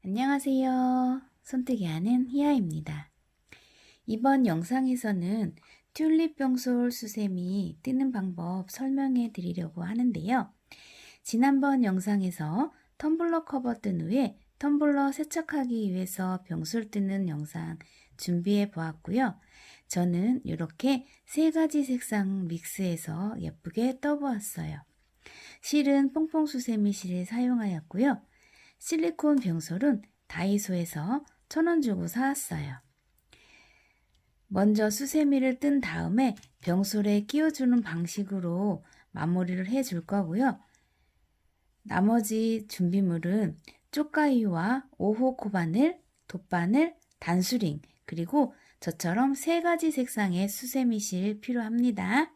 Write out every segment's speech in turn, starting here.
안녕하세요. 손뜨기 하는 희아입니다. 이번 영상에서는 튤립 병솔 수세미 뜨는 방법 설명해 드리려고 하는데요. 지난번 영상에서 텀블러 커버 뜬 후에 텀블러 세척하기 위해서 병솔 뜨는 영상 준비해 보았고요. 저는 이렇게 세 가지 색상 믹스해서 예쁘게 떠보았어요. 실은 퐁퐁 수세미 실을 사용하였고요. 실리콘 병솔은 다이소에서 1,000원 주고 사왔어요. 먼저 수세미를 뜬 다음에 병솔에 끼워주는 방식으로 마무리를 해줄 거고요. 나머지 준비물은 쪽가위와 5호 코바늘, 돗바늘, 단수링, 그리고 저처럼 세 가지 색상의 수세미실 필요합니다.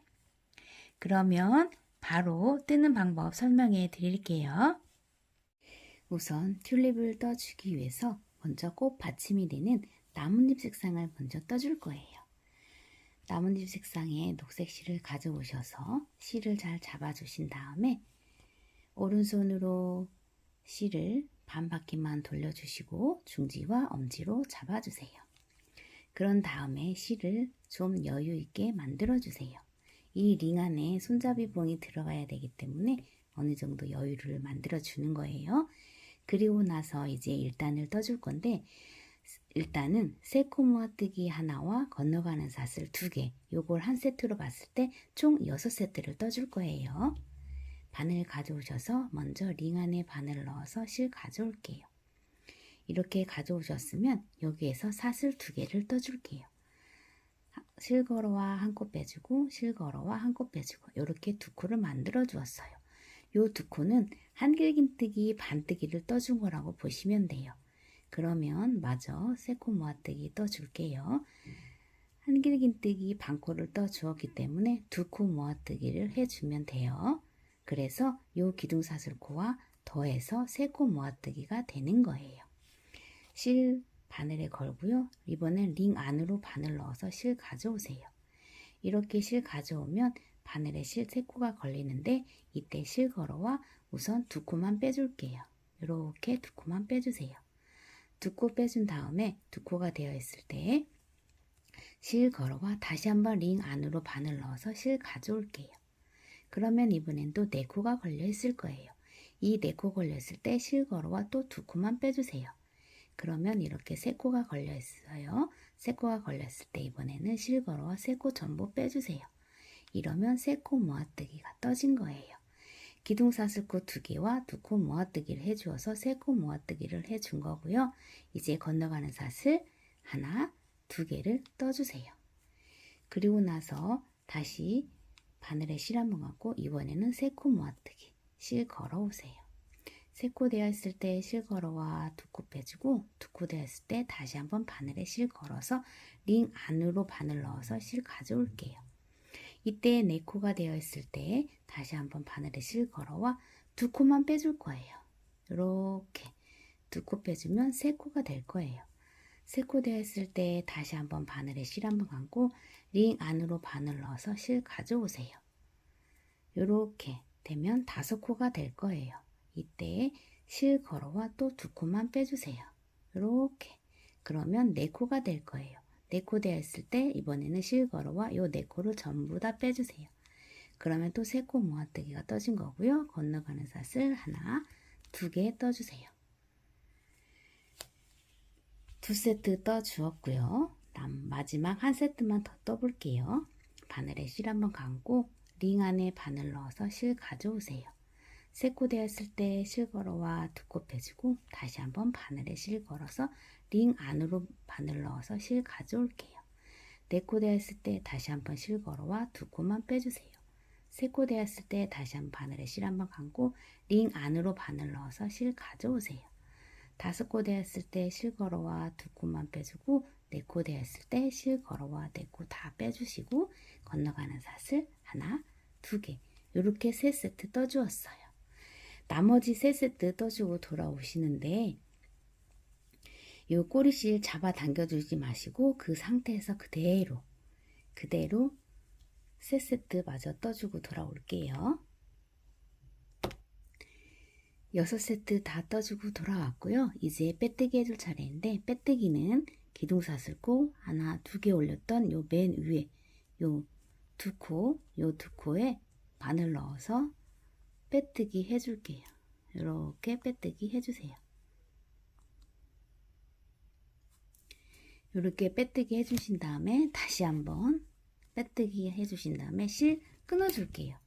그러면 바로 뜨는 방법 설명해 드릴게요. 우선 튤립을 떠주기 위해서 먼저 꽃 받침이 되는 나뭇잎 색상을 먼저 떠줄 거예요. 나뭇잎 색상의 녹색 실을 가져오셔서 실을 잘 잡아주신 다음에 오른손으로 실을 반바퀴만 돌려주시고 중지와 엄지로 잡아주세요. 그런 다음에 실을 좀 여유 있게 만들어주세요. 이 링 안에 손잡이 봉이 들어가야 되기 때문에 어느 정도 여유를 만들어 주는 거예요. 그리고 나서 이제 1단을 떠줄 건데 일단은 세코 모아뜨기 하나와 건너가는 사슬 2개, 요걸 한 세트로 봤을 때 총 6세트를 떠줄 거예요. 바늘 가져오셔서 먼저 링 안에 바늘을 넣어서 실 가져올게요. 이렇게 가져오셨으면 여기에서 사슬 2개를 떠줄게요. 실걸어와 한 코 빼주고 실걸어와 한 코 빼주고 이렇게 두 코를 만들어 주었어요. 요 두 코는 한길긴뜨기 반뜨기를 떠준 거라고 보시면 돼요. 그러면 마저 세 코 모아뜨기 떠줄게요. 한길긴뜨기 반코를 떠 주었기 때문에 두 코 모아뜨기를 해주면 돼요. 그래서 요 기둥사슬코와 더해서 세 코 모아뜨기가 되는 거예요. 실 바늘에 걸고요. 이번엔 링 안으로 바늘 넣어서 실 가져오세요. 이렇게 실 가져오면 바늘에 실 3코가 걸리는데 이때 실걸어와 우선 2코만 빼줄게요. 이렇게 2코만 빼주세요. 2코 빼준 다음에 2코가 되어 있을 때 실걸어와 다시 한번 링 안으로 바늘 넣어서 실 가져올게요. 그러면 이번엔 또 4코가 걸려 있을 거예요. 이 4코 걸려 있을 때 실걸어와 또 2코만 빼주세요. 그러면 이렇게 3코가 걸려 있어요. 3코가 걸려 있을 때 이번에는 실걸어와 3코 전부 빼주세요. 이러면 3코 모아뜨기가 떠진 거예요. 기둥사슬코 2개와 2코 모아뜨기를 해주어서 3코 모아뜨기를 해준 거고요. 이제 건너가는 사슬 하나, 2개를 떠주세요. 그리고 나서 다시 바늘에 실 한번 감고 이번에는 3코 모아뜨기 실 걸어오세요. 3코 되어 있을 때 실 걸어와 2코 빼주고 2코 되어 있을 때 다시 한번 바늘에 실 걸어서 링 안으로 바늘 넣어서 실 가져올게요. 이때 4코가 되어 있을 때 다시 한번 바늘에 실 걸어와 2코만 빼줄 거예요. 이렇게 2코 빼주면 3코가 될 거예요. 3코 되어 있을 때 다시 한번 바늘에 실 한번 감고 링 안으로 바늘 넣어서 실 가져오세요. 이렇게 되면 5코가 될 거예요. 이때 실 걸어와 또 2코만 빼주세요. 이렇게 그러면 4코가 될 거예요. 4코 되어 있을 때 이번에는 실 걸어와 요 4코를 전부 다 빼주세요. 그러면 또 3코 모아뜨기가 떠진 거고요. 건너가는 사슬 하나, 2개 떠주세요. 2세트 떠 주었고요. 마지막 한 세트만 더 떠볼게요. 바늘에 실 한번 감고 링 안에 바늘 넣어서 실 가져오세요. 3코 되었을 때 실 걸어와 2코 빼주고 다시 한번 바늘에 실 걸어서 링 안으로 바늘 넣어서 실 가져올게요. 4코 되었을 때 다시 한번 실 걸어와 2코만 빼주세요. 3코 되었을 때 다시 한번 바늘에 실 한번 감고 링 안으로 바늘 넣어서 실 가져오세요. 5코 되었을 때 실 걸어와 2코만 빼주고 4코 되었을 때 실 걸어와 4코 다 빼주시고 건너가는 사슬 하나, 2개 이렇게 3세트 떠주었어요. 나머지 3세트 떠주고 돌아오시는데 이 꼬리실 잡아 당겨주지 마시고 그 상태에서 그대로 3세트 마저 떠주고 돌아올게요. 6세트 다 떠주고 돌아왔고요. 이제 빼뜨기 해줄 차례인데, 빼뜨기는 기둥사슬 코 하나, 2개 올렸던 요 맨 위에 요 두 코에 바늘 넣어서 빼뜨기 해줄게요. 이렇게 빼뜨기 해주세요. 이렇게 빼뜨기 해주신 다음에 다시 한번 빼뜨기 해주신 다음에 실 끊어줄게요.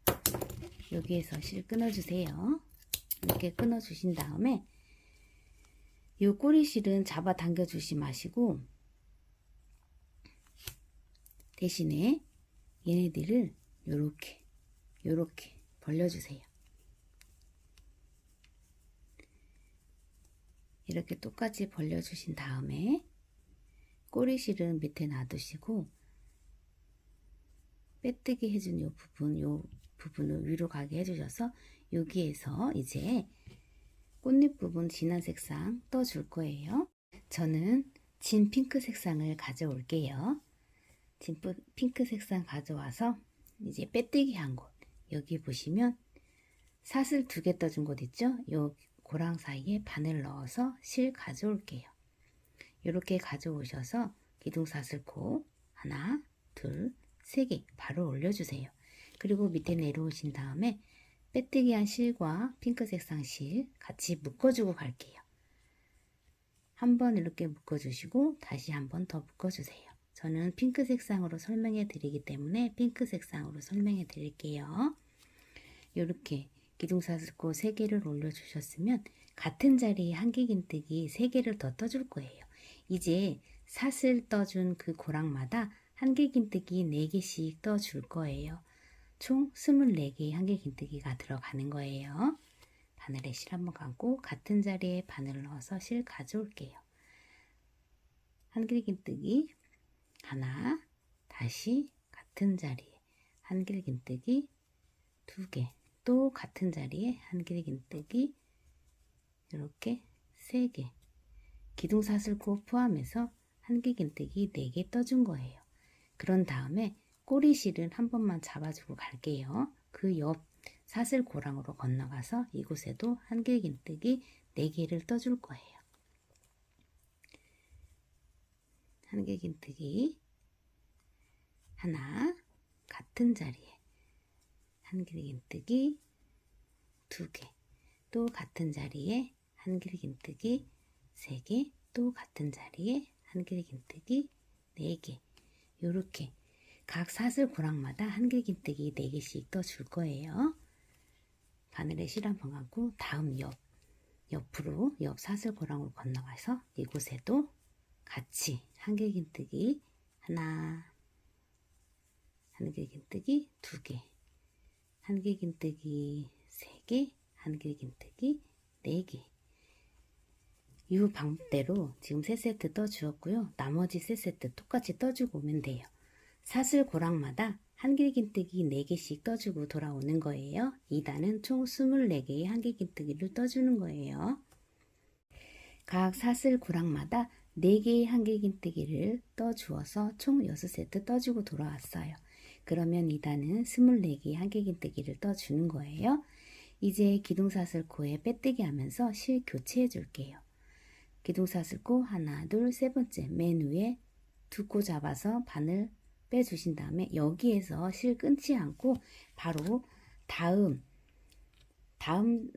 여기에서 실 끊어주세요. 이렇게 끊어주신 다음에 이 꼬리실은 잡아 당겨주지 마시고 대신에 얘네들을 요렇게 벌려주세요. 이렇게 똑같이 벌려주신 다음에 꼬리실은 밑에 놔두시고 빼뜨기 해준 요 부분을 위로 가게 해주셔서 여기에서 이제 꽃잎 부분 진한 색상 떠줄 거예요. 저는 진 핑크 색상을 가져올게요. 진 핑크 색상 가져와서 이제 빼뜨기 한 곳, 여기 보시면 사슬 2개 떠준 곳 있죠? 요 고랑 사이에 바늘 넣어서 실 가져올게요. 이렇게 가져오셔서 기둥사슬코 하나, 둘, 3개 바로 올려주세요. 그리고 밑에 내려오신 다음에 빼뜨기 한 실과 핑크 색상 실 같이 묶어주고 갈게요. 한번 이렇게 묶어주시고 다시 한 번 더 묶어주세요. 저는 핑크 색상으로 설명해 드리기 때문에 핑크 색상으로 설명해 드릴게요. 이렇게 기둥사슬코 3개를 올려주셨으면 같은 자리에 한길긴뜨기 3개를 더 떠줄 거예요. 이제 사슬 떠준 그 고랑마다 한길긴뜨기 4개씩 떠줄 거예요. 총 24개의 한길긴뜨기가 들어가는 거예요. 바늘에 실 한번 감고 같은 자리에 바늘을 넣어서 실 가져올게요. 한길긴뜨기 하나, 다시 같은 자리에 한길긴뜨기 2개, 또 같은 자리에 한길긴뜨기 이렇게 3개, 기둥사슬코 포함해서 한길긴뜨기 4개 떠준 거예요. 그런 다음에 꼬리실은 한 번만 잡아주고 갈게요. 그 옆 사슬 고랑으로 건너가서 이곳에도 한길긴뜨기 4개를 떠줄 거예요. 한길긴뜨기 하나, 같은 자리에 한길긴뜨기 2개, 또 같은 자리에 한길긴뜨기 3개, 또 같은 자리에 한길긴뜨기 4개, 요렇게 각 사슬 고랑마다 한길긴뜨기 4개씩 떠줄 거예요. 바늘에 실 한번 감고 다음 옆으로 옆 사슬 고랑으로 건너가서 이곳에도 같이 한길긴뜨기 하나, 한길긴뜨기 2개, 한길긴뜨기 3개, 한길긴뜨기 4개. 이 방법대로 지금 3세트 떠주었고요. 나머지 3세트 똑같이 떠주고 오면 돼요. 사슬 고랑마다 한길긴뜨기 4개씩 떠주고 돌아오는 거예요. 2단은 총 24개의 한길긴뜨기를 떠주는 거예요. 각 사슬 고랑마다 4개의 한길긴뜨기를 떠주어서 총 6세트 떠주고 돌아왔어요. 그러면 2단은 24개의 한길긴뜨기를 떠주는 거예요. 이제 기둥사슬코에 빼뜨기 하면서 실 교체해 줄게요. 기둥사슬코 하나, 둘, 3번째 맨 위에 2코 잡아서 바늘 빼주신 다음에 여기에서 실 끊지 않고 바로 다음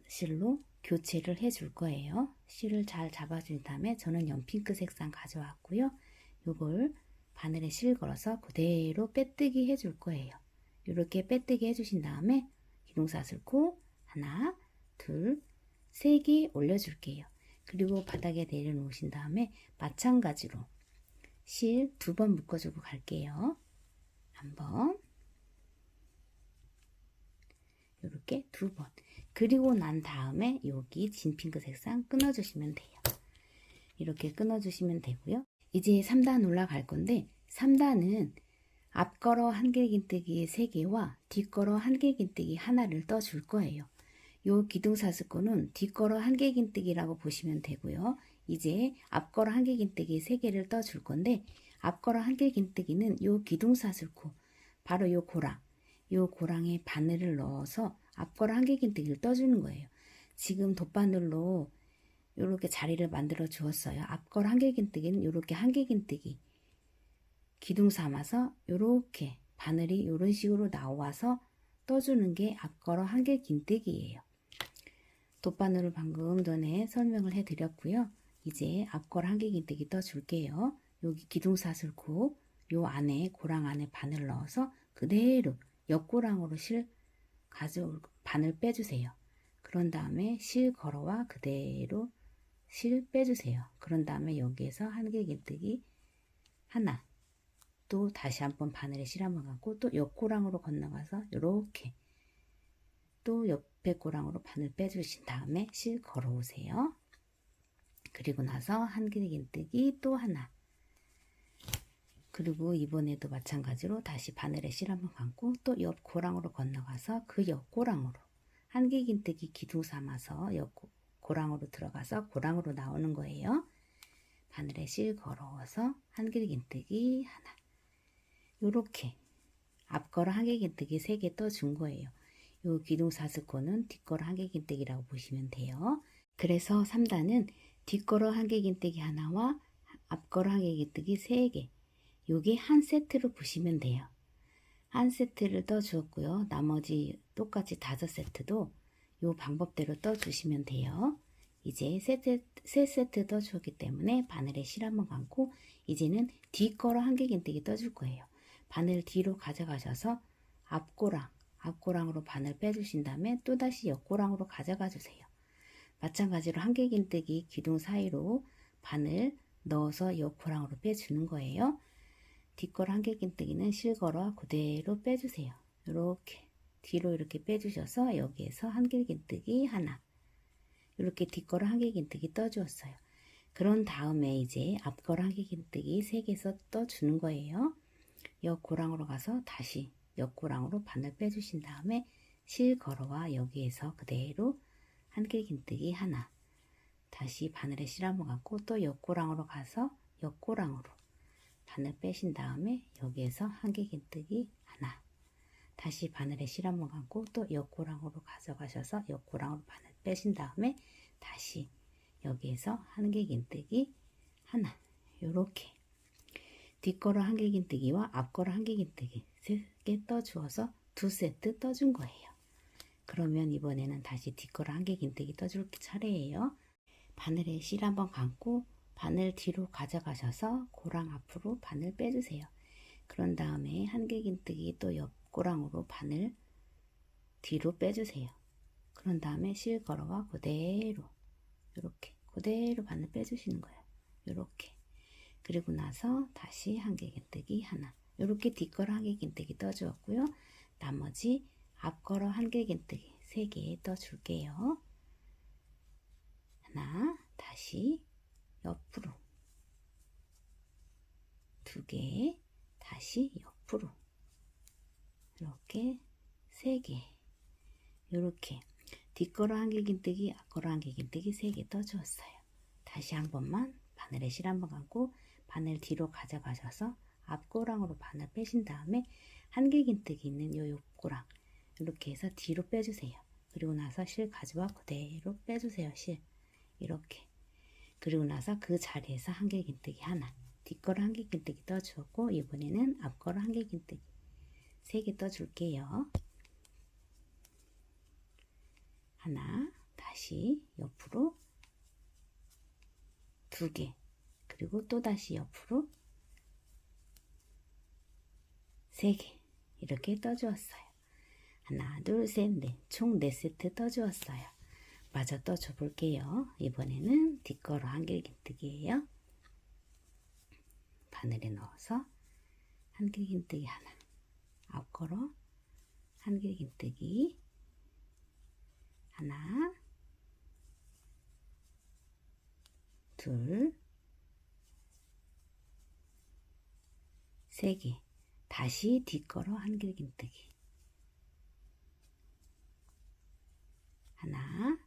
실로 교체를 해 줄 거예요. 실을 잘 잡아준 다음에 저는 연핑크 색상 가져왔고요. 요걸 바늘에 실 걸어서 그대로 빼뜨기 해 줄 거예요. 이렇게 빼뜨기 해 주신 다음에 기둥사슬코 하나, 둘, 3개 올려줄게요. 그리고 바닥에 내려놓으신 다음에 마찬가지로 실 2번 묶어주고 갈게요. 한번, 이렇게 2번. 그리고 난 다음에 여기 진핑크 색상 끊어주시면 돼요. 이렇게 끊어주시면 되고요. 이제 3단 올라갈 건데 3단은 앞걸어 한길긴뜨기 3개와 뒷걸어 한길긴뜨기 하나를 떠줄 거예요. 요 기둥사슬코는 뒷걸어 한길긴뜨기라고 보시면 되고요. 이제 앞걸어 한길긴뜨기 3개를 떠줄 건데 앞걸어 한길긴뜨기는 요 기둥사슬코 바로 요 고랑에 바늘을 넣어서 앞걸어 한길긴뜨기를 떠주는 거예요. 지금 돗바늘로 이렇게 자리를 만들어 주었어요. 앞걸 한길긴뜨기는 이렇게 한길긴뜨기 기둥 삼아서 이렇게 바늘이 이런 식으로 나와서 떠주는 게 앞걸어 한길긴뜨기예요. 돗바늘을 방금 전에 설명을 해 드렸고요. 이제 앞걸 한길긴뜨기 떠줄게요. 여기 기둥사슬코 요 안에 고랑 안에 바늘 넣어서 그대로 옆고랑으로 바늘 빼주세요. 그런 다음에 실 걸어와 그대로 실 빼주세요. 그런 다음에 여기에서 한길긴뜨기 하나, 또 다시 한번 바늘에 실 한번 감고 또 옆고랑으로 건너가서 이렇게 또 옆에 고랑으로 바늘 빼주신 다음에 실 걸어오세요. 그리고 나서 한길긴뜨기 또 하나, 그리고 이번에도 마찬가지로 다시 바늘에 실 한번 감고 또 옆 고랑으로 건너가서 그 옆 고랑으로 한길긴뜨기 기둥 삼아서 옆 고랑으로 들어가서 고랑으로 나오는 거예요. 바늘에 실 걸어서 한길긴뜨기 하나, 요렇게 앞걸어 한길긴뜨기 3개 떠준 거예요. 요 기둥사슬코는 뒷걸어 한길긴뜨기라고 보시면 돼요. 그래서 3단은 뒷걸어 한길긴뜨기 하나와 앞걸어 한길긴뜨기 3개, 요게 한 세트로 보시면 돼요. 한 세트를 떠 주었고요. 나머지 똑같이 5세트도 요 방법대로 떠 주시면 돼요. 이제 세 세트 떠 주었기 때문에 바늘에 실 한번 감고 이제는 뒷걸어 한길긴뜨기 떠 줄 거예요. 바늘 뒤로 가져가셔서 앞고랑으로 바늘 빼주신 다음에 또다시 옆고랑으로 가져가 주세요. 마찬가지로 한길긴뜨기 기둥 사이로 바늘 넣어서 옆고랑으로 빼주는 거예요. 뒷걸어 한길긴뜨기는 실걸어 그대로 빼주세요. 이렇게 뒤로 이렇게 빼주셔서 여기에서 한길긴뜨기 하나, 이렇게 뒷걸어 한길긴뜨기 떠주었어요. 그런 다음에 이제 앞걸어 한길긴뜨기 3개에서 떠주는 거예요. 옆고랑으로 가서 다시 옆고랑으로 바늘 빼주신 다음에 실걸어와 여기에서 그대로 한길긴뜨기 하나, 다시 바늘에 실 한번 감고 또 옆고랑으로 가서 옆고랑으로 바늘 빼신 다음에 여기에서 한길긴뜨기 하나, 다시 바늘에 실 한번 감고 또 옆고랑으로 가져가셔서 옆고랑으로 바늘 빼신 다음에 다시 여기에서 한길긴뜨기 하나, 요렇게 뒷걸어 한길긴뜨기와 앞걸어 한길긴뜨기 3개 떠주어서 2세트 떠준 거예요. 그러면 이번에는 다시 뒷걸어 한길긴뜨기 떠줄 차례예요. 바늘에 실 한번 감고 바늘 뒤로 가져가셔서 고랑 앞으로 바늘 빼주세요. 그런 다음에 한길긴뜨기 또 옆고랑으로 바늘 뒤로 빼주세요. 그런 다음에 실 걸어와 그대로 이렇게 그대로 바늘 빼주시는 거예요. 이렇게. 그리고 나서 다시 한길긴뜨기 하나, 이렇게 뒷걸어 한길긴뜨기 떠주었고요. 나머지 앞걸어 한길긴뜨기 3개 떠줄게요. 하나, 다시 옆으로 2개, 다시 옆으로 이렇게 3개, 이렇게 뒷걸어 한길긴뜨기, 앞걸어 한길긴뜨기 3개 떠주었어요. 다시 한 번만 바늘에 실 한번 감고 바늘 뒤로 가져가셔서 앞고랑으로 바늘 빼신 다음에 한길긴뜨기 있는 요 옆고랑 이렇게 해서 뒤로 빼주세요. 그리고 나서 실 가져와 그대로 빼주세요. 실 이렇게. 그리고 나서 그 자리에서 한길긴뜨기 하나, 뒷걸어 한길긴뜨기 떠주었고 이번에는 앞걸어 한길긴뜨기 3개 떠줄게요. 하나, 다시 옆으로 2개, 그리고 또다시 옆으로 3개 이렇게 떠주었어요. 하나, 둘, 셋, 넷, 총 4세트 떠주었어요. 마저 떠줘 볼게요. 이번에는 뒷걸어 한길긴뜨기예요. 바늘에 넣어서 한길긴뜨기 하나, 앞걸어 한길긴뜨기 하나, 둘, 3개, 다시 뒷걸어 한길긴뜨기 하나,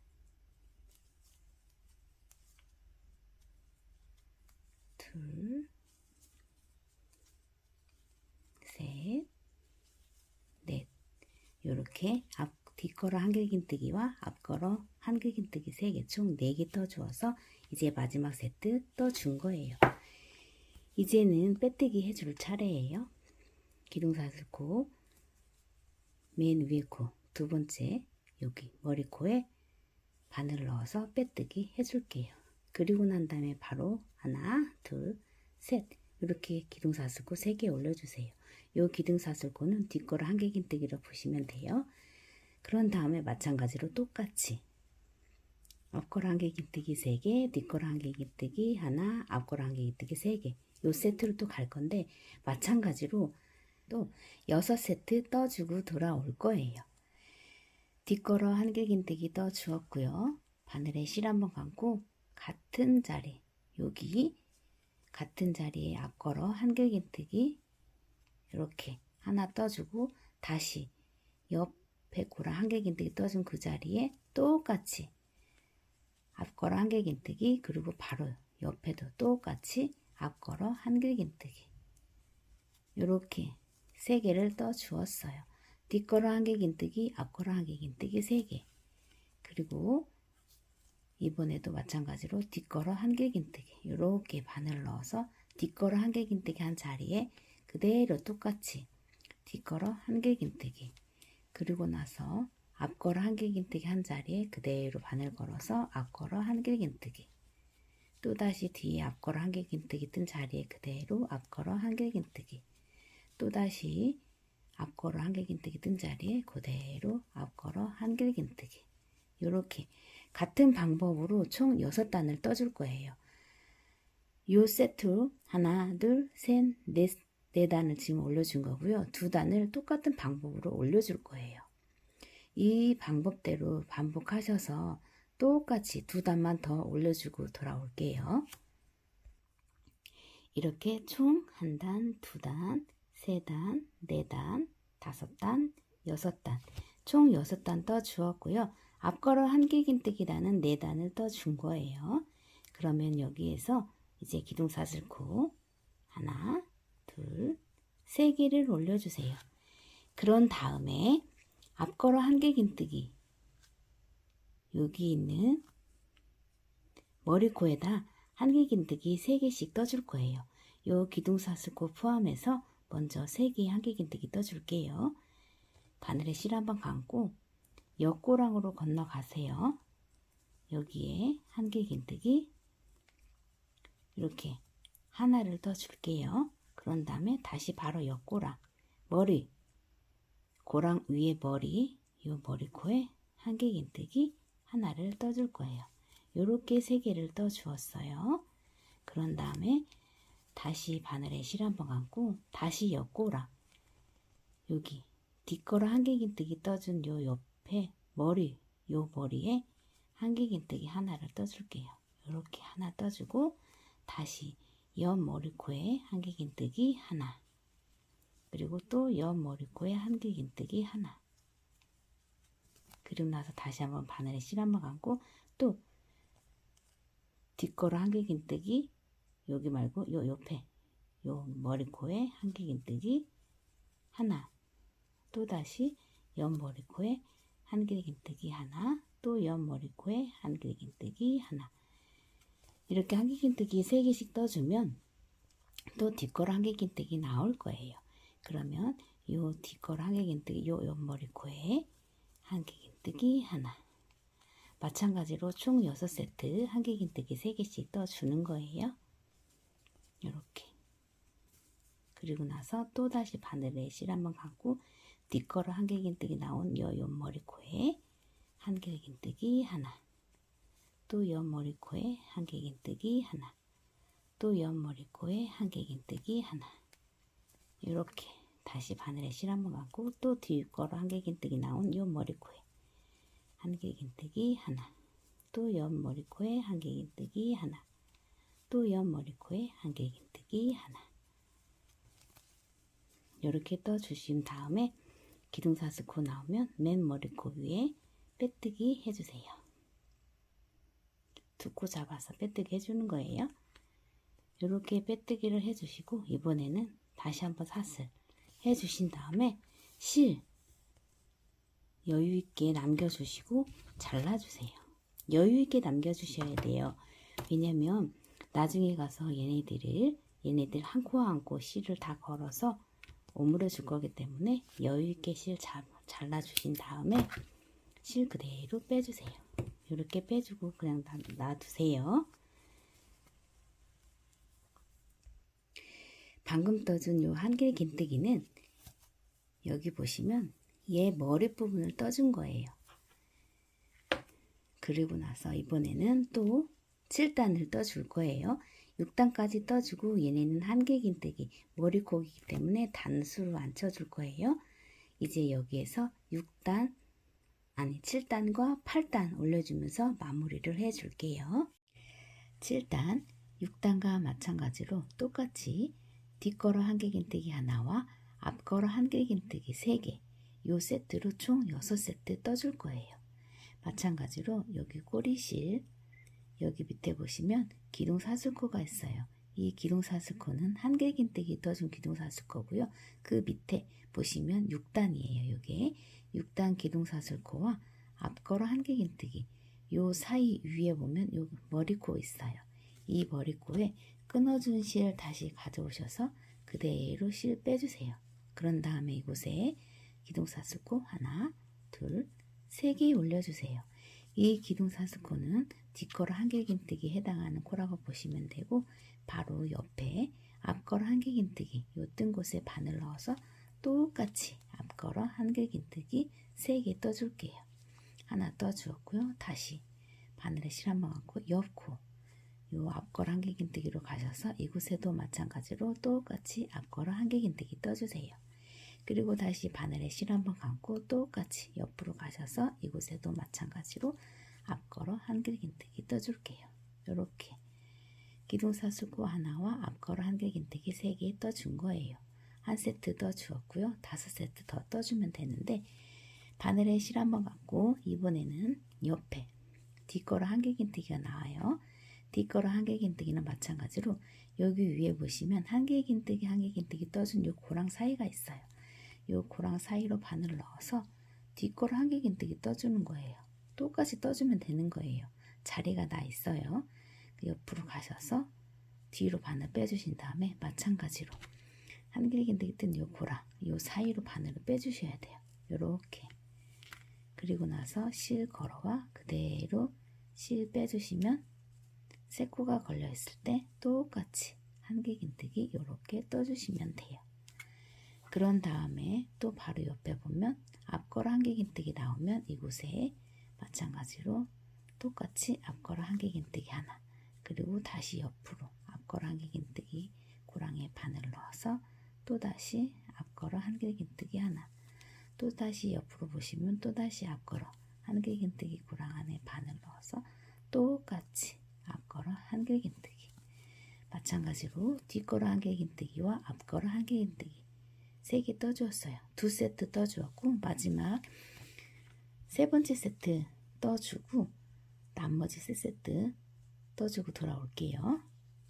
둘, 셋, 넷, 요렇게 뒷걸어 한길긴뜨기와 앞걸어 한길 한길긴뜨기 3개, 총 4개 떠주어서 이제 마지막 세트 떠준 거예요. 이제는 빼뜨기 해줄 차례예요. 기둥사슬코 맨 위에 코, 두 번째 여기 머리코에 바늘을 넣어서 빼뜨기 해줄게요. 그리고 난 다음에 바로 하나, 둘, 셋 이렇게 기둥사슬코 3개 올려주세요. 요 기둥사슬코는 뒷거를 한길긴뜨기로 보시면 돼요. 그런 다음에 마찬가지로 똑같이 앞걸 한길긴뜨기 3개, 뒷걸 한길긴뜨기 하나, 앞걸 한길긴뜨기 3개 요 세트로 또 갈 건데 마찬가지로 또 6세트 떠주고 돌아올 거예요. 뒷걸어 한길긴뜨기 떠주었고요. 바늘에 실 한번 감고 같은 자리 여기 같은 자리에 앞걸어 한길긴뜨기 이렇게 하나 떠주고 다시 옆에 고랑 한길긴뜨기 떠준 그 자리에 똑같이 앞걸어 한길긴뜨기 그리고 바로 옆에도 똑같이 앞걸어 한길긴뜨기 이렇게 3개를 떠 주었어요. 뒷걸어 한길긴뜨기 앞걸어 한길긴뜨기 3개 그리고 이번에도 마찬가지로 뒷걸어 한길긴뜨기 이렇게 바늘을 넣어서 뒷걸어 한길긴뜨기 한 자리에 그대로 똑같이 뒷걸어 한길긴뜨기 그리고 나서 앞걸어 한길긴뜨기 한 자리에 그대로 바늘 걸어서 앞걸어 한길긴뜨기 또다시 뒤에 앞걸어 한길긴뜨기 뜬 자리에 그대로 앞걸어 한길긴뜨기 또다시 앞걸어 한길긴뜨기 뜬 자리에 그대로 앞걸어 한길긴뜨기 이렇게 같은 방법으로 총 6단을 떠줄 거예요. 요 세트로 하나, 둘, 셋, 네 단을 지금 올려준 거고요. 2단을 똑같은 방법으로 올려줄 거예요. 이 방법대로 반복하셔서 똑같이 2단만 더 올려주고 돌아올게요. 이렇게 총 1단, 2단, 3단, 4단, 5단, 6단 총 6단 떠 주었고요. 앞걸어 한길긴뜨기단은 4단을 떠 준 거예요. 그러면 여기에서 이제 기둥사슬코 하나, 둘, 3개를 올려주세요. 그런 다음에 앞걸어 한길긴뜨기 여기 있는 머리코에다 한길긴뜨기 3개씩 떠줄 거예요. 요 기둥사슬코 포함해서 먼저 3개의 한길긴뜨기 떠줄게요. 바늘에 실 한번 감고 옆고랑으로 건너가세요. 여기에 한길긴뜨기 이렇게 하나를 떠줄게요. 그런 다음에 다시 바로 옆고랑 머리 고랑 위에 머리 요 머리코에 한길긴뜨기 하나를 떠줄 거예요. 요렇게 3개를 떠 주었어요. 그런 다음에 다시 바늘에 실 한번 감고 다시 옆고랑 여기 뒷걸어 한길긴뜨기 떠준 요 옆에 머리 요 머리에 한길긴뜨기 하나를 떠줄게요. 이렇게 하나 떠주고 다시 옆 머리코에 한길긴뜨기 하나 그리고 또 옆 머리코에 한길긴뜨기 하나 그리고 나서 다시 한번 바늘에 실 한번 감고 또 뒷걸어 한길긴뜨기 여기 말고 요 옆에 요 머리코에 한길긴뜨기 하나 또다시 옆 머리코에 한길긴뜨기 하나 또 옆 머리코에 한길긴뜨기 하나 이렇게 한길긴뜨기 3개씩 떠주면 또 뒷걸어 한길긴뜨기 나올 거예요. 그러면 요 뒷걸어 한길긴뜨기 요 옆 머리코에 한길긴뜨기 하나 마찬가지로 총 6세트 한길긴뜨기 3개씩 떠주는 거예요. 이렇게 그리고 나서 또다시 바늘에 실 한번 감고 뒷걸어 한길긴뜨기 나온 요 옆머리코에 한길긴뜨기 하나 또 옆머리코에 한길긴뜨기 하나 또 옆머리코에 한길긴뜨기 하나 이렇게 다시 바늘에 실 한번 감고 또 뒷걸어 한길긴뜨기 나온 요 머리코에 한길긴뜨기 하나 또 옆머리코에 한길긴뜨기 하나 또 옆머리코에 한길긴뜨기 하나 이렇게 떠주신 다음에 기둥사슬코 나오면 맨 머리코 위에 빼뜨기 해주세요. 2코 잡아서 빼뜨기 해주는 거예요. 이렇게 빼뜨기를 해주시고 이번에는 다시 한번 사슬 해주신 다음에 실 여유있게 남겨주시고 잘라주세요. 여유 있게 남겨주셔야 돼요. 왜냐면 나중에 가서 얘네들 한 코 한 코 실을 다 걸어서 오므려 줄 거기 때문에 여유 있게 실 잘라주신 다음에 실 그대로 빼주세요. 이렇게 빼주고 그냥 놔두세요. 방금 떠준 요 한길 긴뜨기는 여기 보시면 얘 머리 부분을 떠준 거예요. 그리고 나서 이번에는 또 7단을 떠줄 거예요. 6단까지 떠주고 얘네는 한길 긴뜨기 머리코기이기 때문에 단수로 안 쳐줄 거예요. 이제 여기에서 7단과 8단 올려주면서 마무리를 해줄게요. 7단, 6단과 마찬가지로 똑같이 뒷걸어 한길긴뜨기 하나와 앞걸어 한길긴뜨기 3개 요 세트로 총 6세트 떠줄 거예요. 마찬가지로 여기 꼬리실 여기 밑에 보시면 기둥사슬코가 있어요. 이 기둥사슬코는 한길긴뜨기 떠준 기둥사슬코고요. 그 밑에 보시면 6단이에요. 요게 6단 기둥사슬코와 앞걸어 한길긴뜨기 요 사이 위에 보면 요 머리코 있어요. 이 머리코에 끊어준 실 다시 가져오셔서 그대로 실 빼주세요. 그런 다음에 이곳에 기둥사슬코 하나, 둘, 3개 올려주세요. 이 기둥사슬코는 뒷걸어 한길긴뜨기에 해당하는 코라고 보시면 되고 바로 옆에 앞걸어 한길긴뜨기 요 뜬 곳에 바늘 넣어서 똑같이 앞걸어 한길긴뜨기 3개 떠줄게요. 하나 떠주었고요. 다시 바늘에 실 한번 감고 옆코 요 앞걸어 한길긴뜨기로 가셔서 이곳에도 마찬가지로 똑같이 앞걸어 한길긴뜨기 떠주세요. 그리고 다시 바늘에 실 한번 감고 똑같이 옆으로 가셔서 이곳에도 마찬가지로 앞걸어 한길긴뜨기 떠줄게요. 이렇게 기둥사슬코 하나와 앞걸어 한길긴뜨기 3개 떠준 거예요. 한 세트 떠주었고요. 5세트 더 떠주면 되는데 바늘에 실 한번 감고 이번에는 옆에 뒷걸어 한길긴뜨기가 나와요. 뒷걸어 한길긴뜨기는 마찬가지로 여기 위에 보시면 한길긴뜨기 떠준 요 고랑 사이가 있어요. 요 고랑 사이로 바늘을 넣어서 뒷걸어 한길긴뜨기 떠주는 거예요. 똑같이 떠주면 되는 거예요. 자리가 나 있어요. 옆으로 가셔서 뒤로 바늘 빼주신 다음에 마찬가지로 한길긴뜨기 뜬 요 고랑 요 사이로 바늘을 빼주셔야 돼요. 요렇게 그리고 나서 실 걸어와 그대로 실 빼주시면 세 코가 걸려 있을 때 똑같이 한길긴뜨기 요렇게 떠주시면 돼요. 그런 다음에 또 바로 옆에 보면 앞걸어 한길긴뜨기 나오면 이곳에 마찬가지로 똑같이 앞걸어 한길긴뜨기 하나 그리고 다시 옆으로 앞걸어 한길긴뜨기 고랑에 바늘을 넣어서 또다시 앞걸어 한길긴뜨기 하나 또다시 옆으로 보시면 또다시 앞걸어 한길긴뜨기 고랑 안에 바늘 넣어서 똑같이 앞걸어 한길긴뜨기 마찬가지로 뒷걸어 한길긴뜨기와 앞걸어 한길긴뜨기 3개 떠주었어요. 2세트 떠주었고 마지막 3번째 세트 떠주고 나머지 3세트 떠주고 돌아올게요.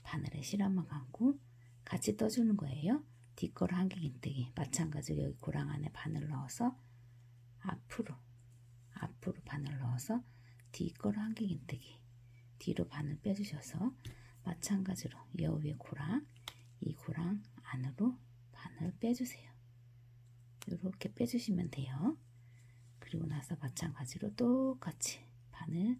바늘에 실 한번 감고 같이 떠주는 거예요. 뒷걸어 한길긴뜨기 마찬가지로 여기 고랑 안에 바늘 넣어서 앞으로 바늘 넣어서 뒷걸어 한길긴뜨기 뒤로 바늘 빼주셔서 마찬가지로 여 위에 고랑 이 고랑 안으로 바늘 빼주세요. 이렇게 빼주시면 돼요. 그리고 나서 마찬가지로 똑같이 바늘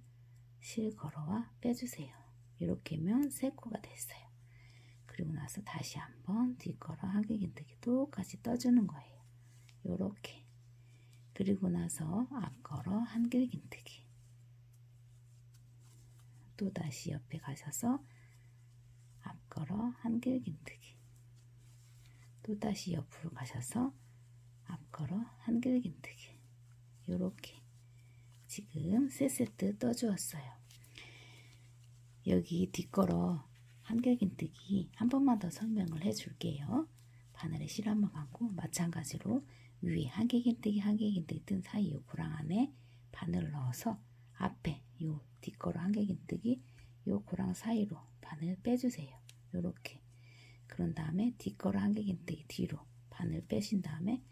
실 걸어와 빼주세요. 이렇게 하면 3코가 됐어요. 그리고 나서 다시 한번 뒷걸어 한길긴뜨기 똑같이 떠주는 거예요. 이렇게 그리고 나서 앞걸어 한길긴뜨기 또다시 옆에 가셔서 앞걸어 한길긴뜨기 또다시 옆으로 가셔서 앞걸어 한길긴뜨기 요렇게 지금 3세트 떠주었어요. 여기 뒷걸어 한길긴뜨기 한 번만 더 설명을 해 줄게요. 바늘에 실 한번 감고 마찬가지로 위에 한길긴뜨기 뜬 사이 요 고랑 안에 바늘을 넣어서 앞에 요 뒷걸어 한길긴뜨기 요 고랑 사이로 바늘 빼주세요. 요렇게 그런 다음에 뒷걸어 한길긴뜨기 뒤로 바늘 빼신 다음에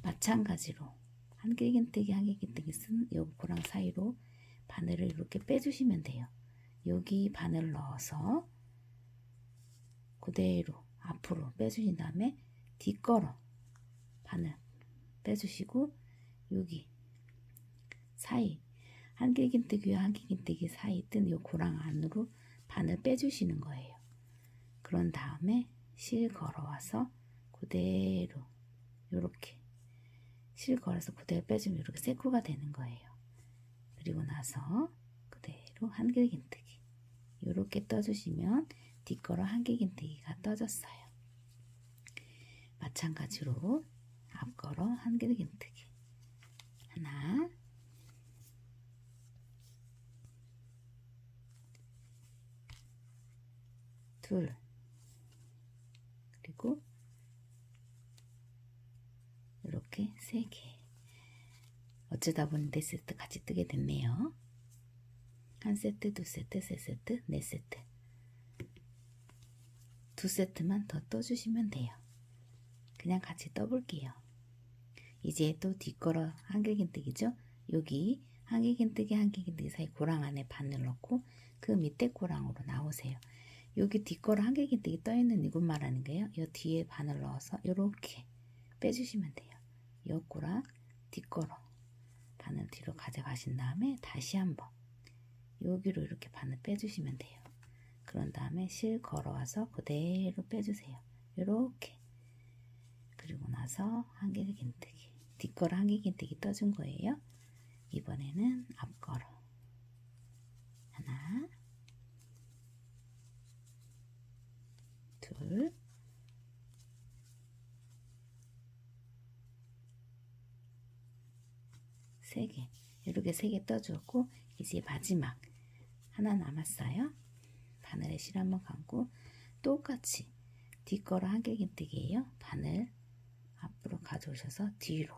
마찬가지로 한길긴뜨기 쓴 요 고랑 사이로 바늘을 이렇게 빼주시면 돼요. 여기 바늘 넣어서 그대로 앞으로 빼주신 다음에 뒷걸어 바늘 빼주시고 여기 사이 한길긴뜨기와 한길긴뜨기 사이 뜬 요 고랑 안으로 바늘 빼주시는 거예요. 그런 다음에 실 걸어와서 그대로 요렇게 실 걸어서 그대로 빼주면 이렇게 세코가 되는 거예요. 그리고 나서 그대로 한길긴뜨기 요렇게 떠주시면 뒷걸어 한길긴뜨기가 떠졌어요. 마찬가지로 앞걸어 한길긴뜨기 하나, 둘, 그리고 이렇게 3개. 어쩌다 보니 4세트 같이 뜨게 됐네요. 1세트, 2세트, 3세트, 4세트. 2세트만 더 떠주시면 돼요. 그냥 같이 떠볼게요. 이제 또 뒷걸어 한길긴뜨기죠. 여기 한길긴뜨기 한길긴뜨기 사이 고랑 안에 바늘 넣고 그 밑에 고랑으로 나오세요. 여기 뒷걸어 한길긴뜨기 떠있는 이곳 말하는 거예요. 이 뒤에 바늘 넣어서 이렇게 빼주시면 돼요. 옆고랑 뒷걸어 바늘 뒤로 가져가신 다음에 다시 한번 여기로 이렇게 바늘 빼주시면 돼요. 그런 다음에 실 걸어와서 그대로 빼주세요. 이렇게. 그리고 나서 한길긴뜨기 뒷걸어 한길긴뜨기 떠준 거예요. 이번에는 앞걸어 하나, 둘, 세 개. 이렇게 3개 떠주었고 이제 마지막 하나 남았어요. 바늘에 실 한번 감고 똑같이 뒷걸어 한길긴뜨기예요. 바늘 앞으로 가져오셔서 뒤로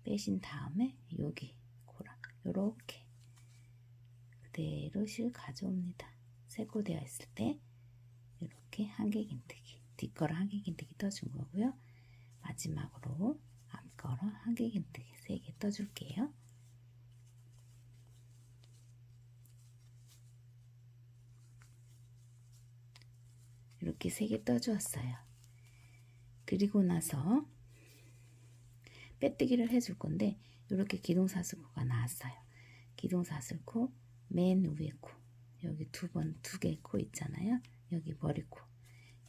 빼신 다음에 여기 고랑 요렇게 그대로 실 가져옵니다. 세코되어 있을 때 이렇게 한길긴뜨기 뒷걸어 한길긴뜨기 떠준 거고요. 마지막으로 앞걸어 한길긴뜨기 3개 떠줄게요. 이렇게 3개 떠주었어요. 그리고 나서 빼뜨기를 해줄 건데 이렇게 기둥사슬코가 나왔어요. 기둥사슬코 맨 위에 코 여기 두 개 코 있잖아요. 여기 머리코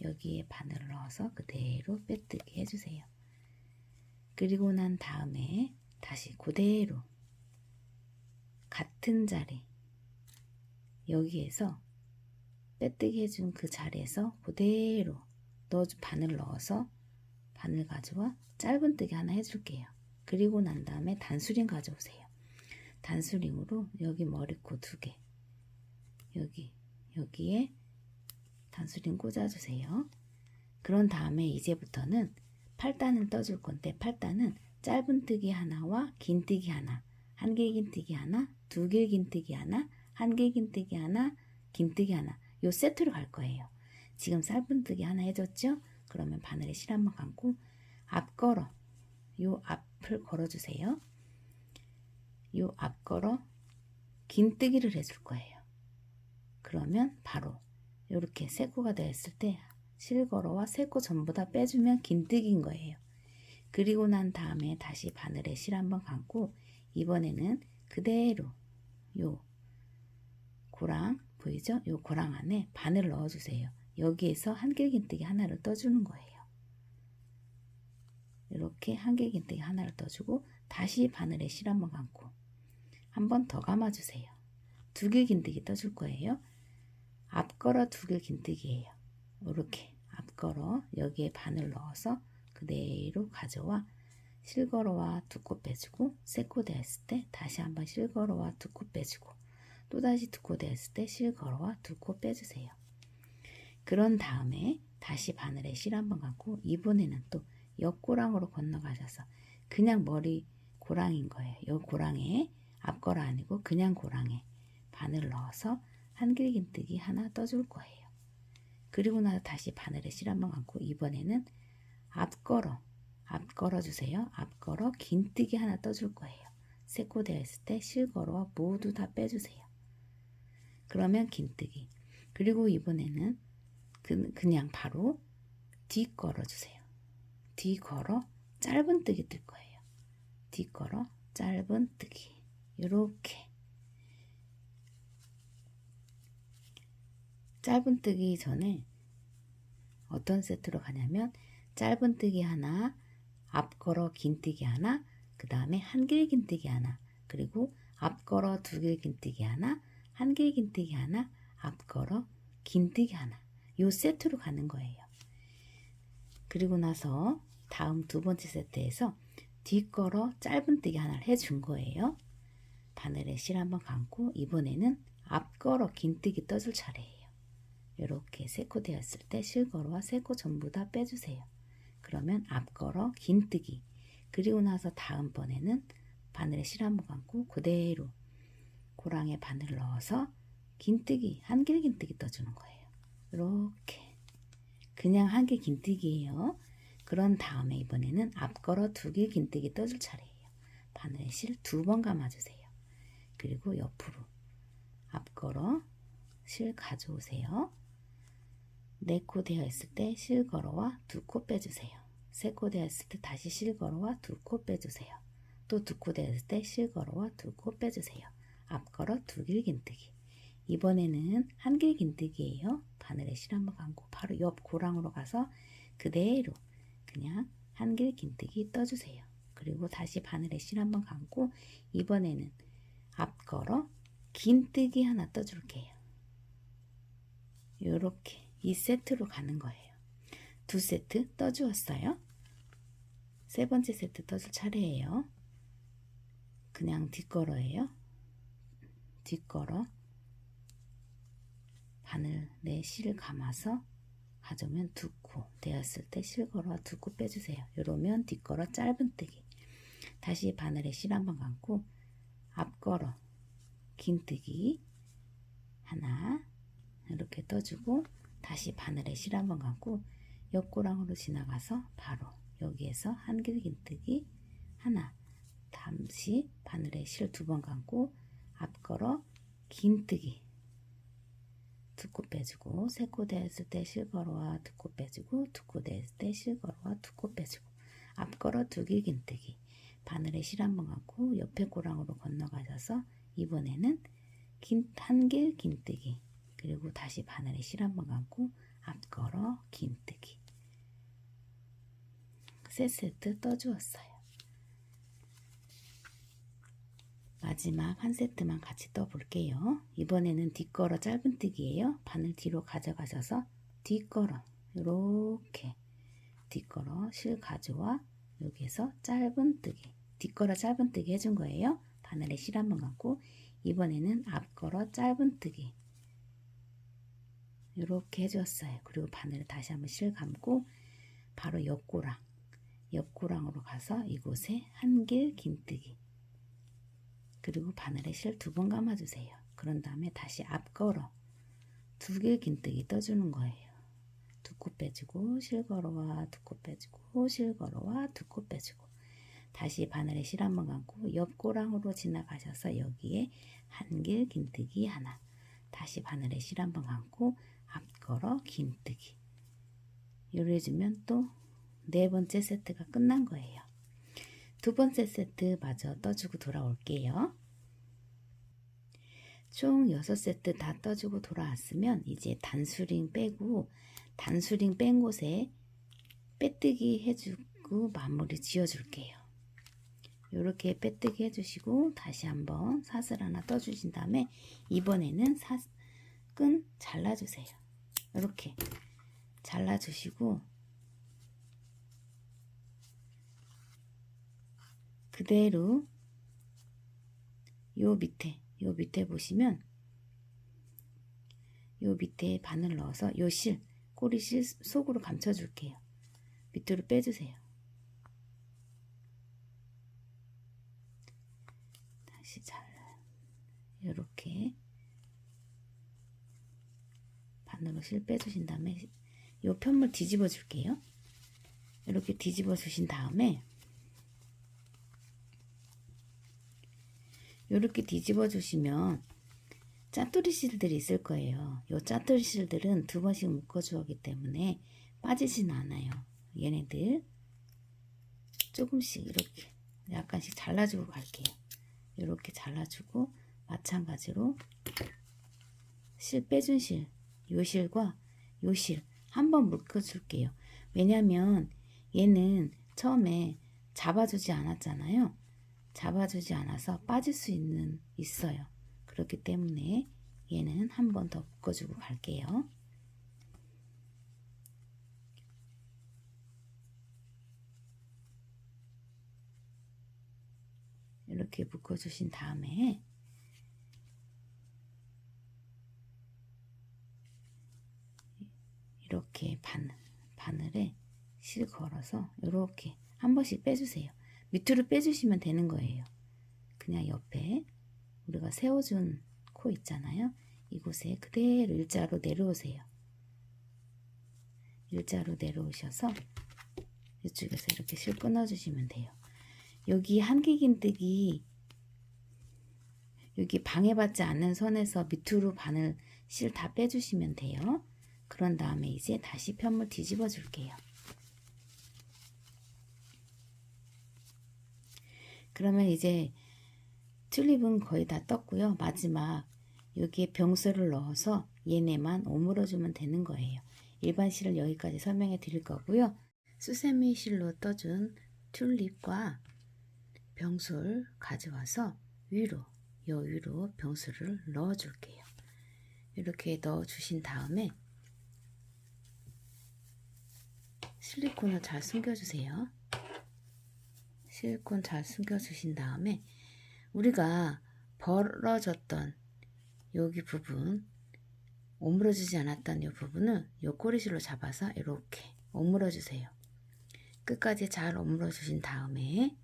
여기에 바늘을 넣어서 그대로 빼뜨기 해주세요. 그리고 난 다음에 다시 그대로 같은 자리 여기에서 빼뜨기 해준 그 자리에서 그대로 바늘 넣어서 바늘 가져와 짧은뜨기 하나 해줄게요. 그리고 난 다음에 단수링 가져오세요. 단수링으로 여기 머리코 2개 여기에 단수링 꽂아주세요. 그런 다음에 이제부터는 8단을 떠줄 건데 8단은 짧은뜨기 하나와 긴뜨기 하나 한길긴뜨기 하나 두길긴뜨기 하나 한길긴뜨기 하나 긴뜨기 하나 요 세트로 갈 거예요. 지금 짧은뜨기 하나 해줬죠? 그러면 바늘에 실 한번 감고 앞걸어 요 앞을 걸어주세요. 요 앞걸어 긴뜨기를 해줄 거예요. 그러면 바로 이렇게 세코가 되었을 때 실걸어와 세코 전부 다 빼주면 긴뜨기인 거예요. 그리고 난 다음에 다시 바늘에 실 한번 감고 이번에는 그대로 요 고랑 보이죠? 요 고랑 안에 바늘을 넣어주세요. 여기에서 한길긴뜨기 하나를 떠주는 거예요. 이렇게 한길긴뜨기 하나를 떠주고 다시 바늘에 실 한번 감고 한 번 더 감아주세요. 두길긴뜨기 떠줄 거예요. 앞걸어 두길긴뜨기예요. 이렇게 앞걸어 여기에 바늘 넣어서 그대로 가져와 실걸어와 2코 빼주고 세코 되었을 때 다시 한번 실걸어와 2코 빼주고 또다시 2코 되었을 때 실걸어와 2코 빼주세요. 그런 다음에 다시 바늘에 실 한번 감고 이번에는 또 옆고랑으로 건너가셔서 그냥 머리 고랑인 거예요. 이 고랑에 앞걸어 아니고 그냥 고랑에 바늘 넣어서 한길긴뜨기 하나 떠줄 거예요. 그리고 나서 다시 바늘에 실 한번 감고 이번에는 앞걸어 주세요. 앞걸어 긴뜨기 하나 떠줄 거예요. 세 코 되었을 때 실걸어와 모두 다 빼주세요. 그러면 긴뜨기. 그리고 이번에는 그냥 바로 뒷걸어 주세요. 뒷걸어 짧은뜨기 뜰 거예요. 뒷걸어 짧은뜨기. 이렇게 짧은뜨기 전에 어떤 세트로 가냐면 짧은뜨기 하나, 앞걸어 긴뜨기 하나, 그 다음에 한길 긴뜨기 하나, 그리고 앞걸어 두길 긴뜨기 하나, 한길 긴뜨기 하나, 앞걸어 긴뜨기 하나, 요 세트로 가는 거예요. 그리고 나서 다음 두 번째 세트에서 뒷걸어 짧은뜨기 하나를 해준 거예요. 바늘에 실 한번 감고 이번에는 앞걸어 긴뜨기 떠줄 차례예요. 이렇게 세 코 되었을 때 실걸어와 세 코 전부 다 빼주세요. 그러면 앞걸어 긴뜨기. 그리고 나서 다음번에는 바늘에 실 한번 감고 그대로 고랑에 바늘을 넣어서 긴뜨기, 한길 긴뜨기 떠주는 거예요. 이렇게 그냥 한길 긴뜨기예요. 그런 다음에 이번에는 앞걸어 두길 긴뜨기 떠줄 차례예요. 바늘에 실 두 번 감아주세요. 그리고 옆으로 앞걸어 실 가져오세요. 네 코 되어 있을 때 실걸어와 두 코 빼주세요. 세 코 되어 있을 때 다시 실걸어와 두 코 빼주세요. 또 두 코 되어 있을 때 실걸어와 두 코 빼주세요. 앞걸어 두길 긴뜨기. 이번에는 한길 긴뜨기예요. 바늘에 실 한번 감고 바로 옆 고랑으로 가서 그대로 그냥 한길 긴뜨기 떠주세요. 그리고 다시 바늘에 실 한번 감고 이번에는 앞걸어 긴뜨기 하나 떠줄게요. 요렇게 이 세트로 가는 거예요. 두 세트 떠주었어요. 세 번째 세트 떠줄 차례예요. 그냥 뒷걸어예요. 뒷걸어 바늘에 실 감아서 가져오면 두 코 되었을 때 실걸어와 두 코 빼주세요. 이러면 뒷걸어 짧은뜨기. 다시 바늘에 실 한번 감고 앞걸어 긴뜨기 하나 이렇게 떠주고 다시 바늘에 실 한번 감고 옆고랑으로 지나가서 바로 여기에서 한길 긴뜨기 하나, 다시 바늘에 실 두 번 감고 앞걸어 긴뜨기 두 코 빼주고 세 코 되었을 때 실걸어와 두 코 빼주고 두 코 되었을 때 실걸어와 두 코 빼주고 앞걸어 두길 긴뜨기 바늘에 실 한번 감고 옆에 고랑으로 건너가셔서 이번에는 한길 긴뜨기 그리고 다시 바늘에 실 한번 감고 앞걸어 긴뜨기 세 세트 떠주었어요. 마지막 한 세트만 같이 떠볼게요. 이번에는 뒷걸어 짧은뜨기예요. 바늘 뒤로 가져가셔서 뒷걸어 이렇게 뒷걸어 실 가져와 여기에서 짧은뜨기 뒷걸어 짧은뜨기 해준 거예요. 바늘에 실 한번 감고 이번에는 앞걸어 짧은뜨기 이렇게 해주었어요. 그리고 바늘에 다시 한번 실 감고 바로 옆고랑으로 가서 이곳에 한길 긴뜨기 그리고 바늘에 실 두 번 감아주세요. 그런 다음에 다시 앞걸어 두길 긴뜨기 떠주는 거예요. 두 코 빼주고 실걸어와 두 코 빼주고 실걸어와 두 코 빼주고 다시 바늘에 실 한번 감고 옆고랑으로 지나가셔서 여기에 한길 긴뜨기 하나 다시 바늘에 실 한번 감고 앞걸어 긴뜨기 요리 해주면 또 네 번째 세트가 끝난 거예요. 두 번째 세트 마저 떠주고 돌아올게요. 총 6세트 다 떠주고 돌아왔으면 이제 단수링 빼고 단수링 뺀 곳에 빼뜨기 해주고 마무리 지어줄게요. 이렇게 빼뜨기 해주시고 다시 한번 사슬 하나 떠주신 다음에 이번에는 끈 잘라주세요. 이렇게 잘라주시고 그대로 요 밑에 보시면 요 밑에 바늘 넣어서 요 꼬리실 속으로 감춰 줄게요. 밑으로 빼주세요. 다시 이렇게 바늘로 실 빼주신 다음에 요 편물 뒤집어 줄게요. 이렇게 뒤집어 주신 다음에 이렇게 뒤집어 주시면 짜투리 실들이 있을 거예요. 요 짜투리 실들은 2번씩 묶어주었기 때문에 빠지진 않아요. 얘네들 조금씩 이렇게 약간씩 잘라주고 갈게요. 이렇게 잘라주고 마찬가지로 실 빼준 실, 요 실과 요 실 한번 묶어줄게요. 왜냐면 얘는 처음에 잡아주지 않았잖아요. 잡아주지 않아서 빠질 수 있어요. 그렇기 때문에 얘는 한 번 더 묶어주고 갈게요. 이렇게 묶어주신 다음에 이렇게 바늘에 실 걸어서 이렇게 한 번씩 빼주세요. 밑으로 빼주시면 되는 거예요. 그냥 옆에 우리가 세워준 코 있잖아요. 이곳에 그대로 일자로 내려오세요. 일자로 내려오셔서 이쪽에서 이렇게 실 끊어주시면 돼요. 여기 한길긴뜨기 여기 방해받지 않는 선에서 밑으로 바늘 실 다 빼주시면 돼요. 그런 다음에 이제 다시 편물 뒤집어 줄게요. 그러면 이제 튤립은 거의 다 떴고요. 마지막 여기에 병수를 넣어서 얘네만 오물어 주면 되는 거예요. 일반 실을 여기까지 설명해 드릴 거고요. 수세미 실로 떠준 튤립과 병술 가져와서 위로 병수를 넣어 줄게요. 이렇게 넣어 주신 다음에 실리콘을 잘 숨겨주세요. 실리콘 잘 숨겨주신 다음에 우리가 벌어졌던 여기 부분, 오므러지지 않았던 이 부분은 이 꼬리실로 잡아서 이렇게 오므러 주세요. 끝까지 잘 오므러 주신 다음에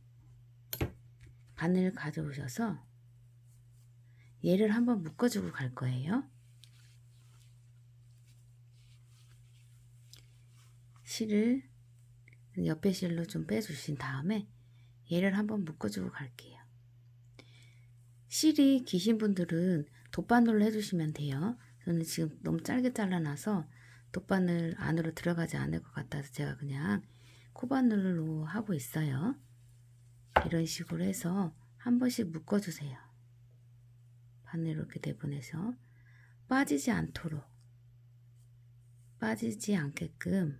바늘 가져오셔서 얘를 한번 묶어주고 갈 거예요. 실을 옆에 실로 좀 빼주신 다음에 얘를 한번 묶어주고 갈게요. 실이 기신 분들은 돗바늘로 해주시면 돼요. 저는 지금 너무 짧게 잘라놔서 돗바늘 안으로 들어가지 않을 것 같아서 제가 그냥 코바늘로 하고 있어요. 이런 식으로 해서 한 번씩 묶어주세요. 바늘 이렇게 내보내서 빠지지 않게끔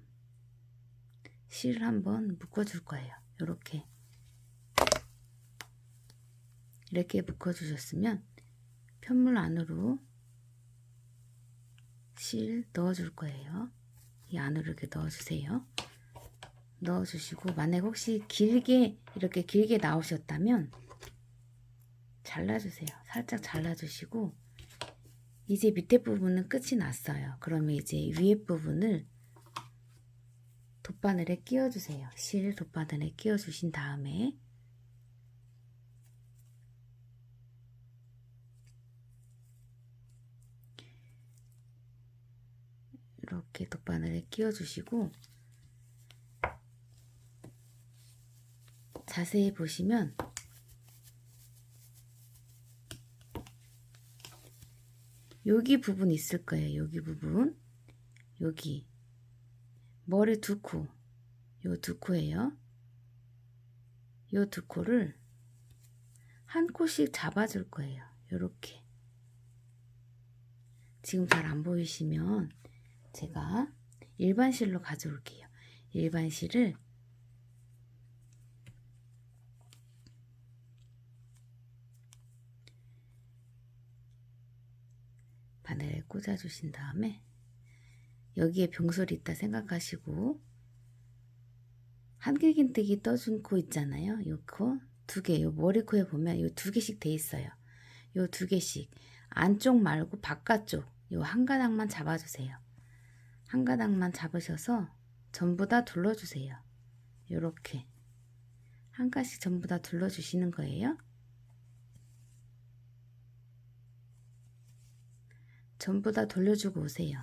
실을 한번 묶어줄 거예요. 이렇게 묶어주셨으면 편물 안으로 실 넣어줄 거예요. 이 안으로 이렇게 넣어주세요. 넣어주시고 만약 혹시 이렇게 길게 나오셨다면 잘라주세요. 살짝 잘라주시고 이제 밑에 부분은 끝이 났어요. 그러면 이제 위에 부분을 돗바늘에 끼워주세요. 실 돗바늘에 끼워주신 다음에 이렇게 돗바늘에 끼워주시고 자세히 보시면 여기 부분 있을 거예요. 여기 부분, 여기 머리 두 코, 요 두 코예요. 요 두 코를 한 코씩 잡아줄 거예요. 요렇게. 지금 잘 안 보이시면 제가 일반 실로 가져올게요. 일반 실을 바늘에 꽂아주신 다음에 여기에 병솔이 있다 생각하시고 한길긴뜨기 떠준 코 있잖아요. 요 코 두 개, 요 머리코에 보면 요 두 개씩 돼 있어요. 요 두 개씩 안쪽 말고 바깥쪽 요 한 가닥만 잡아주세요. 한 가닥만 잡으셔서 전부 다 둘러주세요. 요렇게 한 가닥씩 전부 다 둘러주시는 거예요. 전부 다 돌려주고 오세요.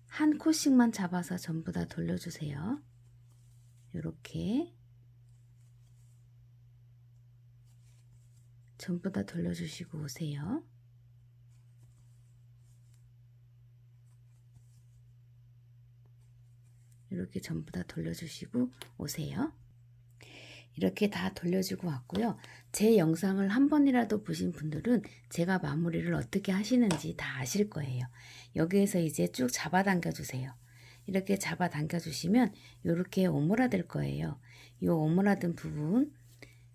한 코씩만 잡아서 전부 다 돌려주세요. 요렇게 전부 다 돌려주시고 오세요. 이렇게 전부 다 돌려주시고 오세요. 이렇게 다 돌려주고 왔고요. 제 영상을 한 번이라도 보신 분들은 제가 마무리를 어떻게 하시는지 다 아실 거예요. 여기에서 이제 쭉 잡아당겨 주세요. 이렇게 잡아당겨 주시면 이렇게 오므라들 거예요. 이 오므라든 부분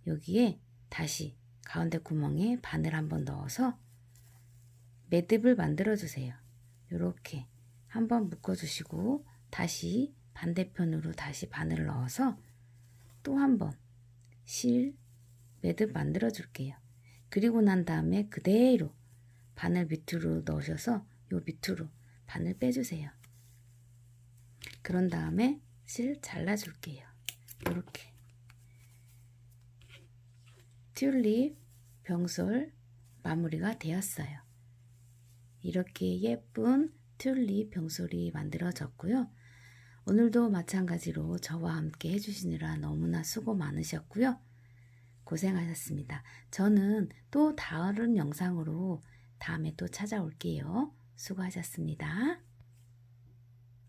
여기에 다시 가운데 구멍에 바늘 한번 넣어서 매듭을 만들어 주세요. 이렇게 한번 묶어 주시고 다시 반대편으로 다시 바늘을 넣어서 또 한번 실 매듭 만들어 줄게요. 그리고 난 다음에 그대로 바늘 밑으로 넣으셔서 요 밑으로 바늘 빼주세요. 그런 다음에 실 잘라 줄게요. 이렇게 튤립 병솔 마무리가 되었어요. 이렇게 예쁜 튤립 병솔이 만들어졌고요. 오늘도 마찬가지로 저와 함께 해주시느라 너무나 수고 많으셨고요. 고생하셨습니다. 저는 또 다른 영상으로 다음에 또 찾아올게요. 수고하셨습니다.